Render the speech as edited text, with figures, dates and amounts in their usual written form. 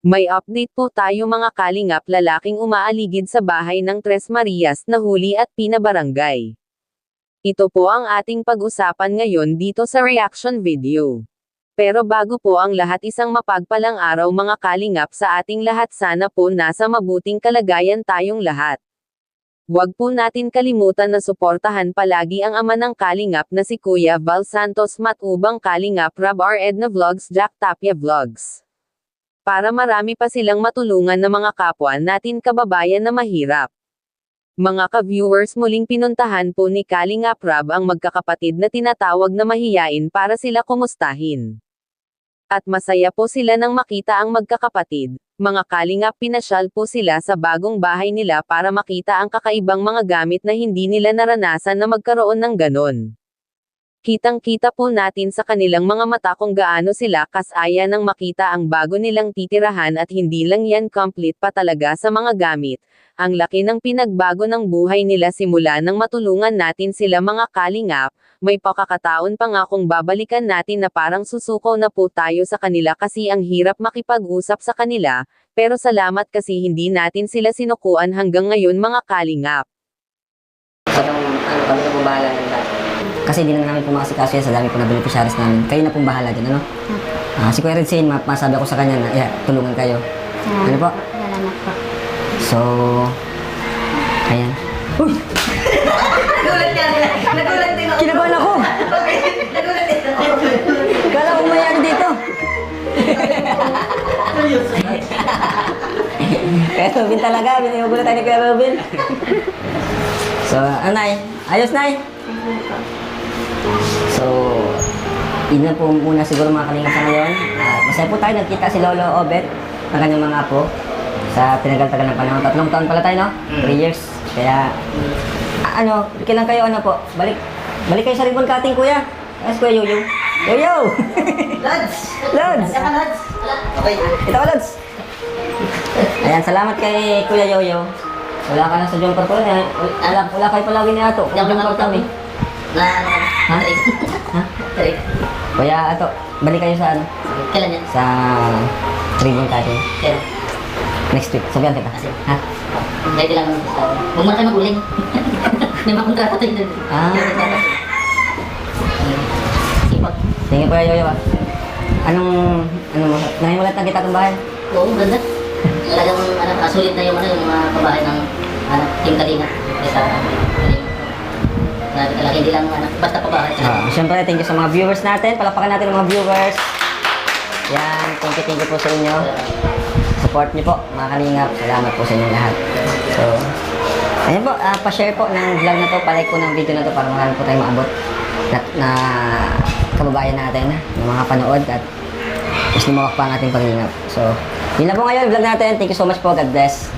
May update po tayo mga kalingap, lalaking umaaligid sa bahay ng Tres Marias nahuli at pinabarangay. Ito po ang ating pag-usapan ngayon dito sa reaction video. Pero bago po ang lahat, isang mapagpalang araw mga kalingap sa ating lahat, sana po nasa mabuting kalagayan tayong lahat. Huwag po natin kalimutan na suportahan palagi ang ama ng kalingap na si Kuya Val Santos Matubang Kalingap Rab R. Edna Vlogs Jack Tapia Vlogs. Para marami pa silang matulungan na mga kapwa natin kababayan na mahirap. Mga ka-viewers, muling pinuntahan po ni Kalingap Rab ang magkakapatid na tinatawag na mahiyain para sila kumustahin. At masaya po sila nang makita ang magkakapatid. Mga kalingap, pinasyal po sila sa bagong bahay nila para makita ang kakaibang mga gamit na hindi nila naranasan na magkaroon ng ganon. Kitang-kita po natin sa kanilang mga mata kung gaano sila kasaya nang makita ang bago nilang titirahan, at hindi lang yan, complete pa talaga sa mga gamit. Ang laki ng pinagbago ng buhay nila simula nang matulungan natin sila mga kalingap. May pakakataon pa nga kung babalikan natin na parang susuko na po tayo sa kanila kasi ang hirap makipag-usap sa kanila, pero salamat kasi hindi natin sila sinukuan hanggang ngayon mga kalingap. Kami na pong bahala ng lahat. Kasi hindi na namin pumakasikaso yan sa dami po na beneficiaries namin. Kayo na pong bahala dyan, ano? Si Kuya Red Zane, masabi ako sa kanya na, tulungan kayo. Ano po? Salamat po. So, ayan. Uy! Nagulat niya. Nagulat din ako. Kinabahan ako! Nagulat din ako. Kala ko mayari dito. Kuya Robin talaga, binihugulat tayo ni Kuya Robin. So, ano Nay? Ayos Nay? So, yun na po muna siguro mga kalingap sa ngayon. Masaya po tayo, nagkita si Lolo Obet ng kanyang mga apo sa tinagal-tagal ng panahon. 3 taon pala tayo, no? 3 years. Kaya, kailan kayo, balik kayo sa ribbon cutting, kuya. Yes, Kuya Yoyo. Yoyo! Lods! Lods! Saka Lods! Okay. Ito ka, Lods! Ayan, salamat kay Kuya Yoyo. Wala ka na sa jumper ko rin. Wala kayo palagi ni Ato. Jumper kami. Ha? Ha? Kuya Ato, balik kayo sa ano? Kailan yan? Sa ribbon cutting. Kailan? Next week. Sabihan kita. Ha? Ready lang naman sa akin. Huwag mo na kayo maguling. May mga kontrata tayo doon. Sipag. Tingin Kuya Yoyo ah. Ano mo? Nangimulat na kita itong bahay? Oo, ganda. Talagang sulit na yung mga kabahay ng Team Kalinga. Grabe talaga, hindi lang basta pabahay. Siyempre, thank you sa mga viewers natin. Palapakan natin ang mga viewers. Yan, thank you po sa inyo. Support niyo po, mga kalingap. Salamat po sa inyo lahat. So, ayun po, pa-share po ng vlog na to, pa-like po ng video na to para marami po tayong maabot na kababayan natin, ng mga panood, at mas lumawak pa ang ating pagingap. So, yun na po ngayon, vlog natin. Thank you so much po. God bless.